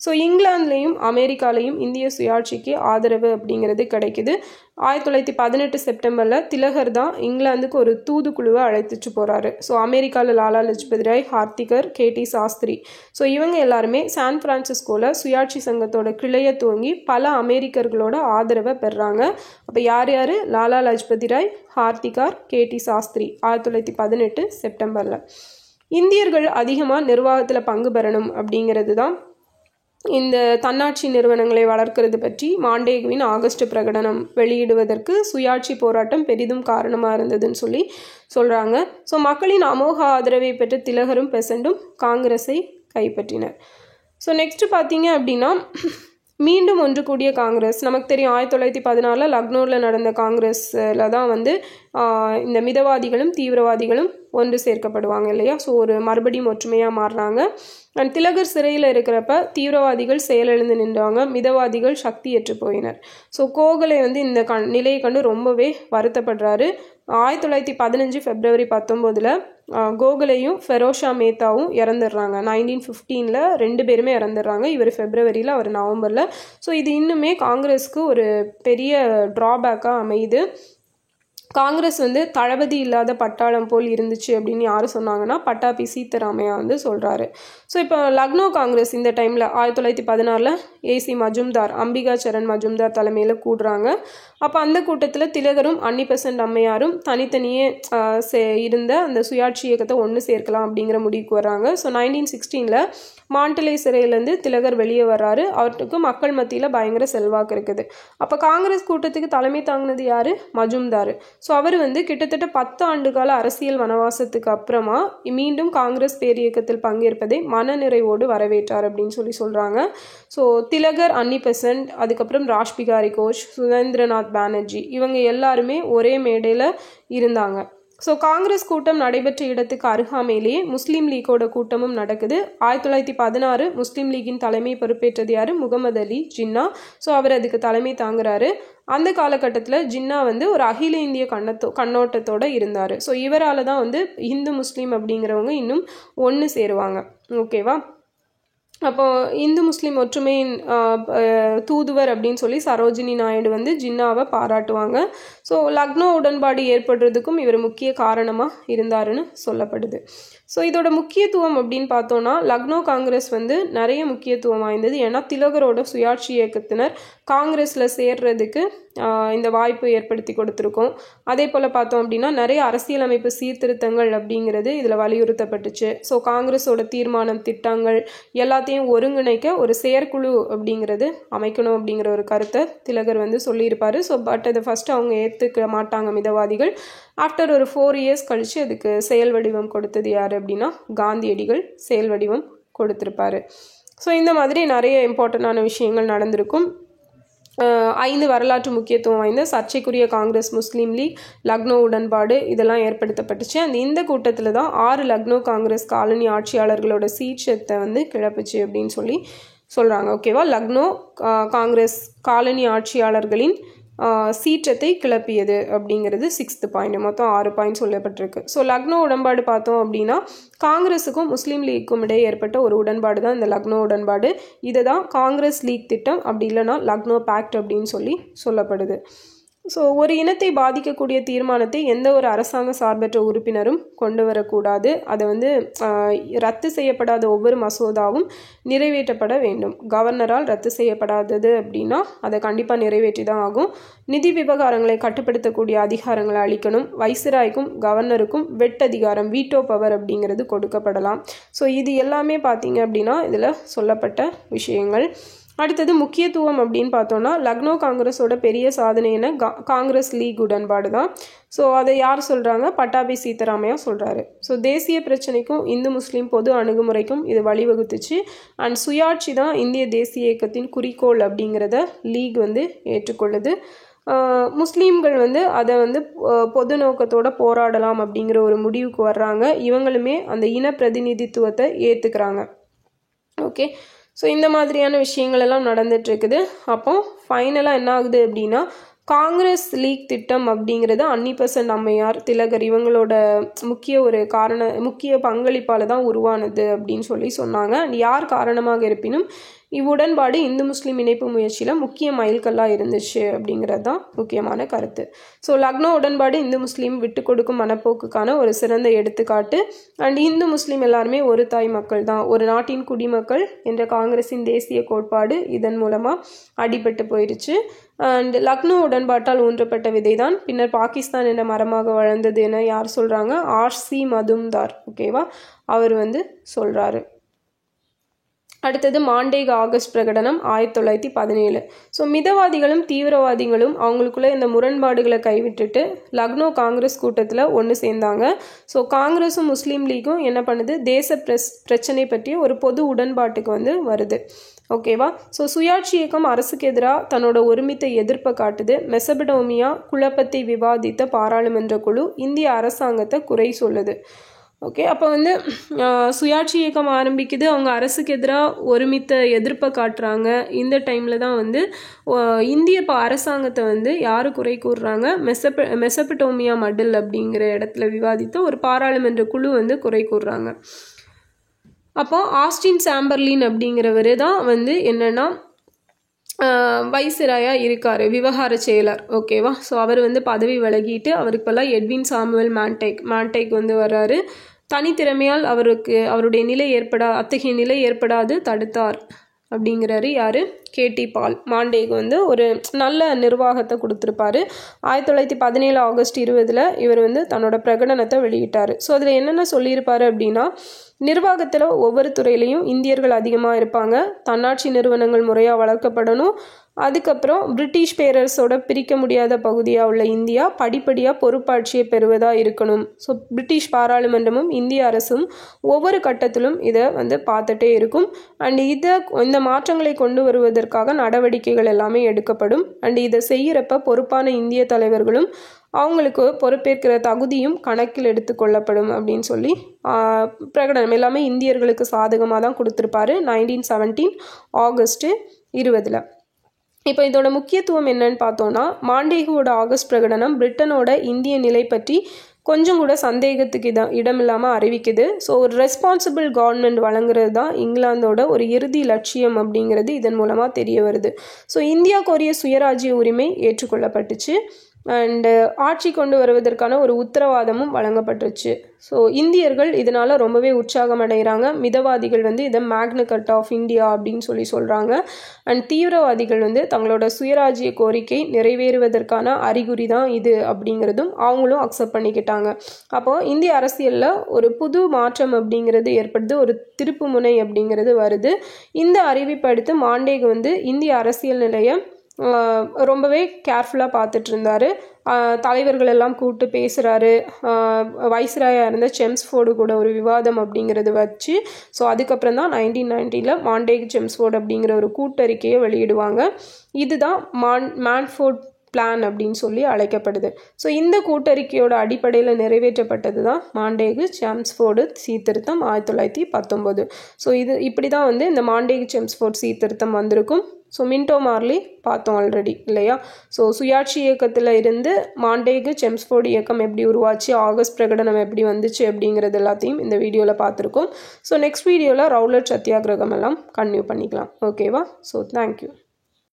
ஸோ இங்கிலாந்துலேயும் அமெரிக்காலையும் இந்திய சுயாட்சிக்கு ஆதரவு அப்படிங்கிறது கிடைக்குது. 1918 செப்டம்பரில் திலகர் தான் இங்கிலாந்துக்கு ஒரு தூதுக்குழுவை அழைத்துட்டு போகிறாரு. ஸோ அமெரிக்காவில் லாலா லஜ்பத் ராய், ஹார்திகர், கேடி சாஸ்திரி, ஸோ இவங்க எல்லாருமே சான் பிரான்சிஸ்கோவில் சுயாட்சி சங்கத்தோட கிளையை துவங்கி பல அமெரிக்கர்களோட ஆதரவை பெறுறாங்க. அப்போ யார் யார்? லாலா லஜ்பதி ராய், ஹார்திகார், கேடி சாஸ்திரி. 1918 செப்டம்பரில் இந்தியர்கள் அதிகமாக நிர்வாகத்தில் பங்கு பெறணும் அப்படிங்கிறது தான் இந்த தன்னாட்சி நிறுவனங்களை வளர்க்கிறது பற்றி மாண்டேகுவின் ஆகஸ்ட் பிரகடனம் வெளியிடுவதற்கு சுயாட்சி போராட்டம் பெரிதும் காரணமாக இருந்ததுன்னு சொல்கிறாங்க. ஸோ மக்களின் அமோக ஆதரவை பெற்ற திலகரும் பெசண்டும் காங்கிரஸை கைப்பற்றினர். ஸோ நெக்ஸ்ட்டு பார்த்தீங்க அப்படின்னா மீண்டும் ஒன்று கூடிய காங்கிரஸ். நமக்கு தெரியும் 1916 லக்னோவில் நடந்த காங்கிரஸில் தான் வந்து இந்த மிதவாதிகளும் தீவிரவாதிகளும் ஒன்று சேர்க்கப்படுவாங்க இல்லையா. ஸோ ஒரு மறுபடியும் ஒற்றுமையாக மாறுறாங்க. அண்ட் திலகர் சிறையில் இருக்கிறப்ப தீவிரவாதிகள் செயலிழந்து நின்றாங்க, மிதவாதிகள் சக்தியற்று போயினர். ஸோ கோகலே வந்து இந்த நிலையை கண்டு ரொம்பவே வருத்தப்படுறாரு. 1915 February 19 கோகலேயும் ஃபெரோஷா மேத்தாவும் இறந்துடுறாங்க. 1915 2 பேருமே இறந்துடுறாங்க. இவர் ஃபெப்ரவரியில், அவர் நவம்பரில். ஸோ இது இன்னுமே காங்கிரஸ்க்கு ஒரு பெரிய ட்ராபேக்காக அமையுது. காங்கிரஸ் வந்து தளபதி இல்லாத பட்டாளம் போல் இருந்துச்சு அப்படின்னு யார் சொன்னாங்கன்னா பட்டாபி சீதாராமையா வந்து சொல்கிறாரு. ஸோ இப்போ லக்னோ காங்கிரஸ் இந்த டைமில் 1916 ஏசி மஜும்தார், அம்பிகா சரண் மஜும்தார் தலைமையில் கூடுறாங்க. அப்போ அந்த கூட்டத்தில் திலகரும் அன்னிபெசன்ட் அம்மையாரும் தனித்தனியே இருந்த அந்த சுயாட்சி இயக்கத்தை ஒன்று சேர்க்கலாம் அப்படிங்கிற முடிவுக்கு வர்றாங்க. ஸோ 1916 மாண்டலே சிறையிலேருந்து திலகர் வெளியே வர்றாரு. அவருக்கு மக்கள் மத்தியில் பயங்கர செல்வாக்கு இருக்குது. அப்போ காங்கிரஸ் கூட்டத்துக்கு தலைமை தாங்கினது யார்? மஜும்தார். ஸோ அவர் வந்து கிட்டத்தட்ட 10 ஆண்டுகால அரசியல் வனவாசத்துக்கு அப்புறமா மீண்டும் காங்கிரஸ் பேரியக்கத்தில் பங்கேற்பதை மனநிறைவோடு வரவேற்றார் அப்படின்னு சொல்கிறாங்க. ஸோ திலகர், அன்னிபெசன்ட், அதுக்கப்புறம் ராஷ்பிகாரி கோஷ், சுரேந்திரநாத் பானர்ஜி இவங்க எல்லாருமே ஒரே மேடையில் இருந்தாங்க. ஸோ காங்கிரஸ் கூட்டம் நடைபெற்ற இடத்துக்கு அருகாமையிலேயே முஸ்லீம் லீக்கோட கூட்டமும் நடக்குது. 1916 முஸ்லீம் லீக்கின் தலைமை பொறுப்பேற்றது யார்? முகமது அலி ஜின்னா. ஸோ அவர் அதுக்கு தலைமை தாங்குறாரு. அந்த காலகட்டத்தில் ஜின்னா வந்து ஒரு அகில இந்திய கண்ணோட்டத்தோடு இருந்தார். ஸோ இவரால் தான் வந்து இந்து முஸ்லீம் அப்படிங்கிறவங்க இன்னும் ஒன்று சேருவாங்க. ஓகேவா? அப்போது இந்து முஸ்லீம் ஒற்றுமையின் தூதுவர் அப்படின்னு சொல்லி சரோஜினி நாயுடு வந்து ஜின்னாவை பாராட்டுவாங்க. ஸோ லக்னோ உடன்பாடு ஏற்படுறதுக்கும் இவர் முக்கிய காரணமாக இருந்தாருன்னு சொல்லப்படுது. ஸோ இதோட முக்கியத்துவம் அப்படின்னு பார்த்தோன்னா லக்னோ காங்கிரஸ் வந்து நிறைய முக்கியத்துவம் வாய்ந்தது. ஏன்னா திலகரோட சுயாட்சி இயக்கத்தினர் காங்கிரஸில் சேர்றதுக்கு இந்த வாய்ப்பு ஏற்படுத்தி கொடுத்துருக்கோம். அதே போல் பார்த்தோம் அப்படின்னா நிறைய அரசியலமைப்பு சீர்திருத்தங்கள் அப்படிங்கிறது இதில் வலியுறுத்தப்பட்டுச்சு. ஸோ காங்கிரஸோட தீர்மானம், திட்டங்கள் எல்லாத்தையும் ஒருங்கிணைக்க ஒரு செயற்குழு அப்படிங்கிறது அமைக்கணும் அப்படிங்கிற ஒரு கருத்தை திலகர் வந்து சொல்லியிருப்பார். ஸோ பட் அதை ஃபஸ்ட்டு அவங்க ஏற்றுக்க மாட்டாங்க மிதவாதிகள். ஆஃப்டர் ஒரு 4 years கழித்து அதுக்கு செயல் வடிவம் கொடுத்தது யார் அப்படின்னா காந்தியடிகள் செயல் வடிவம் கொடுத்துருப்பாரு. ஸோ இந்த மாதிரி நிறைய இம்பார்ட்டண்டான விஷயங்கள் நடந்திருக்கும். 5 வரலாற்று முக்கியத்துவம் வாய்ந்த சர்ச்சைக்குரிய காங்கிரஸ், முஸ்லீம் லீக், லக்னோ உடன்பாடு இதெல்லாம் ஏற்படுத்தப்பட்டுச்சு. இந்த கூட்டத்தில் தான் 6 லக்னோ காங்கிரஸ் காலனி ஆட்சியாளர்களோட சீட்சத்தை வந்து கிளப்புச்சு அப்படின்னு சொல்கிறாங்க. ஓகேவா? லக்னோ காங்கிரஸ் காலனி ஆட்சியாளர்களின் சீற்றத்தை கிளப்பியது அப்படிங்கிறது 6th பாயிண்ட். மொத்தம் 6 பாயிண்ட் சொல்லப்பட்டிருக்கு. ஸோ லக்னோ உடன்பாடு பார்த்தோம் அப்படின்னா காங்கிரஸுக்கும் முஸ்லீம் லீக்குக்கும் இடையே ஏற்பட்ட ஒரு உடன்பாடு தான் இந்த லக்னோ உடன்பாடு. இதை தான் காங்கிரஸ் லீக் திட்டம், அப்படி இல்லைனா லக்னோ பேக்ட் அப்படின்னு சொல்லப்படுது. ஸோ ஒரு இனத்தை பாதிக்கக்கூடிய தீர்மானத்தை எந்த ஒரு அரசாங்க சார்பற்ற உறுப்பினரும் கொண்டு வரக்கூடாது. அதை வந்து ரத்து செய்யப்படாத ஒவ்வொரு மசோதாவும் நிறைவேற்றப்பட வேண்டும். கவர்னரால் ரத்து செய்யப்படாதது அப்படின்னா அதை கண்டிப்பாக நிறைவேற்றி தான் ஆகும். நிதி விவகாரங்களை கட்டுப்படுத்தக்கூடிய அதிகாரங்களை அளிக்கணும். வைஸ்ராய்க்கும் கவர்னருக்கும் வெட்டதிகாரம், வீட்டோ பவர் அப்படிங்கிறது கொடுக்கப்படலாம். ஸோ இது எல்லாமே பார்த்தீங்க அப்படின்னா இதில் சொல்லப்பட்ட விஷயங்கள். அடுத்தது முக்கியத்துவம் அப்படின்னு பார்த்தோன்னா லக்னோ காங்கிரஸோட பெரிய சாதனைன்னு காங்கிரஸ் லீக் உடன்பாடு தான். ஸோ அதை யார் சொல்கிறாங்க? பட்டாபி சீதாராமையா சொல்கிறாரு. ஸோ தேசிய பிரச்சனைக்கும் இந்து முஸ்லீம் பொது அணுகுமுறைக்கும் இது வழிவகுத்துச்சு. அண்ட் சுயாட்சி தான் இந்திய தேசிய இயக்கத்தின் குறிக்கோள் அப்படிங்கிறத லீக் வந்து ஏற்றுக்கொள்ளுது. முஸ்லீம்கள் வந்து அதை வந்து பொது நோக்கத்தோடு போராடலாம் அப்படிங்கிற ஒரு முடிவுக்கு வர்றாங்க. இவங்களுமே அந்த இன பிரதிநிதித்துவத்தை ஏற்றுக்கிறாங்க. ஓகே, ஸோ இந்த மாதிரியான விஷயங்கள் எல்லாம் நடந்துகிட்ருக்குது. அப்போ ஃபைனலாக என்ன ஆகுது அப்படின்னா காங்கிரஸ் லீக் திட்டம் அப்படிங்கிறது அன்னிபெசன்ட் அம்மையார், திலகர் இவங்களோட முக்கிய பங்களிப்பால் தான் உருவானது அப்படின்னு சொன்னாங்க. யார் காரணமாக இருப்பினும் இவ்வுடன்பாடு இந்து முஸ்லீம் இணைப்பு முயற்சியில் முக்கிய மைல்கல்லாக இருந்துச்சு அப்படிங்கிறது தான் முக்கியமான கருத்து. ஸோ லக்னோ உடன்பாடு இந்து முஸ்லீம் விட்டு கொடுக்கும் மனப்போக்குக்கான ஒரு சிறந்த எடுத்துக்காட்டு. அண்ட் இந்து முஸ்லீம் எல்லாருமே ஒரு தாய் மக்கள் தான், ஒரு நாட்டின் குடிமக்கள் என்ற காங்கிரஸின் தேசிய கோட்பாடு இதன் மூலமாக அடிபட்டு போயிடுச்சு. அண்ட் லக்னோ உடன்பாட்டால் ஊன்றப்பட்ட விதை தான் பின்னர் பாகிஸ்தான் என்ற மரமாக வளர்ந்தது என யார் சொல்கிறாங்க? ஆர்சி மதும்தார். ஓகேவா? அவர் வந்து சொல்கிறாரு. அடுத்தது மாண்டேக் ஆகஸ்ட் பிரகடனம் 1917. ஸோ மிதவாதிகளும் தீவிரவாதிகளும் அவங்களுக்குள்ள இந்த முரண்பாடுகளை கைவிட்டுட்டு லக்னோ காங்கிரஸ் கூட்டத்தில் ஒன்று சேர்ந்தாங்க. ஸோ காங்கிரஸும் முஸ்லீம் லீக்கும் என்ன பண்ணுது, தேச பிரச்சனை பற்றிய ஒரு பொது உடன்பாட்டுக்கு வந்து வருது. ஓகேவா? ஸோ சுயாட்சி இயக்கம் அரசுக்கு எதிராக தன்னோட ஒருமித்த எதிர்ப்பை காட்டுது. மெசபடோமியா குழப்பத்தை விவாதித்த பாராளுமன்ற குழு இந்திய அரசாங்கத்தை குறை சொல்லுது. ஓகே, அப்போ வந்து சுயாட்சி இயக்கம் ஆரம்பிக்குது, அவங்க அரசுக்கு எதிராக ஒருமித்த எதிர்ப்பை காட்டுறாங்க. இந்த டைமில் தான் வந்து இந்திய அரசாங்கத்தை வந்து யார் குறை கூறுறாங்க, மெசபடோமியா மடில் அப்படிங்கிற இடத்துல விவாதித்த ஒரு பாராளுமன்ற குழு வந்து குறை கூறுறாங்க. அப்போ ஆஸ்டின் சாம்பர்லின் அப்படிங்கிறவர் தான் வந்து என்னென்னா வைசிராயாக இருக்கார், விவகார செயலர். ஓகேவா? ஸோ அவர் வந்து பதவி விலகிட்டு அவருக்கு பதிலாக எட்வின் சாமுவேல் மாண்டேக் வந்து வர்றாரு. தனித்திறமையால் அவருடைய அத்தகைய நிலை ஏற்படாது தடுத்தார் அப்படிங்கிறாரு யார், கேடி பால். மாண்டேக் வந்து ஒரு நல்ல நிர்வாகத்தை கொடுத்துருப்பாரு. 1917 ஆகஸ்ட் 20 இவர் வந்து தன்னோட பிரகடனத்தை வெளியிட்டார். ஸோ அதில் என்னென்ன சொல்லியிருப்பாரு அப்படின்னா, நிர்வாகத்தில் ஒவ்வொரு துறையிலையும் இந்தியர்கள் அதிகமாக இருப்பாங்க, தன்னாட்சி நிறுவனங்கள் முறையாக வளர்க்கப்படணும், அதுக்கப்புறம் பிரிட்டிஷ் பேரரசோட பிரிக்க முடியாத பகுதியாக உள்ள இந்தியா படிப்படியாக பொறுப்பாட்சியை பெறுவதாக இருக்கணும். ஸோ பிரிட்டிஷ் பாராளுமன்றமும் இந்திய அரசும் ஒவ்வொரு கட்டத்திலும் இதை வந்து பார்த்துட்டே இருக்கும். அண்ட் இந்த மாற்றங்களை கொண்டு வருவதற்காக நடவடிக்கைகள் எல்லாமே எடுக்கப்படும். அண்ட் இதை செய்கிறப்ப பொறுப்பான இந்திய தலைவர்களும் அவங்களுக்கு பொறுப்பேற்கிற தகுதியும் கணக்கில் எடுத்துக்கொள்ளப்படும் அப்படின்னு சொல்லி பிரகடனம் எல்லாமே இந்தியர்களுக்கு சாதகமாக தான் கொடுத்துருப்பாரு 1917 ஆகஸ்ட் 20. இப்போ இதோட முக்கியத்துவம் என்னன்னு பார்த்தோன்னா, மாண்டேகோட ஆகஸ்ட் பிரகடனம் பிரிட்டனோட இந்திய நிலை பற்றி கொஞ்சம் கூட சந்தேகத்துக்கு இடமில்லாமல் அறிவிக்குது. ஸோ ஒரு ரெஸ்பான்சிபிள் கவர்மெண்ட் வழங்குறது தான் இங்கிலாந்தோட ஒரு இறுதி லட்சியம் அப்படிங்கிறது இதன் மூலமாக தெரிய வருது. ஸோ இந்தியா கோரிய சுயராஜ்ய உரிமை ஏற்றுக்கொள்ளப்பட்டுச்சு. அண்டு ஆட்சி கொண்டு வருவதற்கான ஒரு உத்தரவாதமும் வழங்கப்பட்டுருச்சு. ஸோ இந்தியர்கள் இதனால் ரொம்பவே உற்சாகம் அடைகிறாங்க. மிதவாதிகள் வந்து இதை மேக்னா கார்ட்டா ஆஃப் இந்தியா அப்படின்னு சொல்கிறாங்க. அண்ட் தீவிரவாதிகள் வந்து தங்களோட சுயராஜ்ய கோரிக்கை நிறைவேறுவதற்கான அறிகுறி தான் இது அப்படிங்கிறதும் அவங்களும் அக்செப்ட் பண்ணிக்கிட்டாங்க. அப்போது இந்திய அரசியலில் ஒரு புது மாற்றம் அப்படிங்கிறது ஏற்படுது, ஒரு திருப்பு முனை அப்படிங்கிறது வருது. இந்த அறிவிப்பை அடுத்து மாண்டேக் வந்து இந்திய அரசியல் நிலையை ரொம்பவே கேர்ஃபுல்லாக பார்த்துட்டு இருந்தார். தலைவர்கள் எல்லாம் கூப்பிட்டு பேசுகிறாரு. வைஸ்ராயாக இருந்த செம்ஸ்ஃபோர்டு கூட ஒரு விவாதம் அப்படிங்கிறது வச்சு, ஸோ அதுக்கப்புறம் தான் 1990 மாண்டேக் செம்ஸ்ஃபோர்டு அப்படிங்கிற ஒரு கூட்டறிக்கையை வெளியிடுவாங்க. இதுதான் மான்ஃபோர்ட் பிளான் அப்படின்னு சொல்லி அழைக்கப்படுது. ஸோ இந்த கூட்டறிக்கையோட அடிப்படையில் நிறைவேற்றப்பட்டது தான் மாண்டேக் செம்ஸ்ஃபோர்டு சீர்திருத்தம் 1919. ஸோ இப்படி தான் வந்து இந்த மாண்டேக் செம்ஸ்ஃபோர்டு சீர்திருத்தம் வந்திருக்கும். ஸோ மின்டோ மார்லி பார்த்தோம் ஆல்ரெடி இல்லையா? ஸோ சுயாட்சி இயக்கத்தில் இருந்து மாண்டேக் செம்ஸ்ஃபோர்டு இயக்கம் எப்படி உருவாச்சு, ஆகஸ்ட் பிரகடனம் எப்படி வந்துச்சு அப்படிங்கிறது எல்லாத்தையும் இந்த வீடியோவில் பார்த்துருக்கோம். ஸோ நெக்ஸ்ட் வீடியோவில் ரவுலட் சத்தியாகிரகம் எல்லாம் கன்டினியூ பண்ணிக்கலாம். ஓகேவா? So thank you.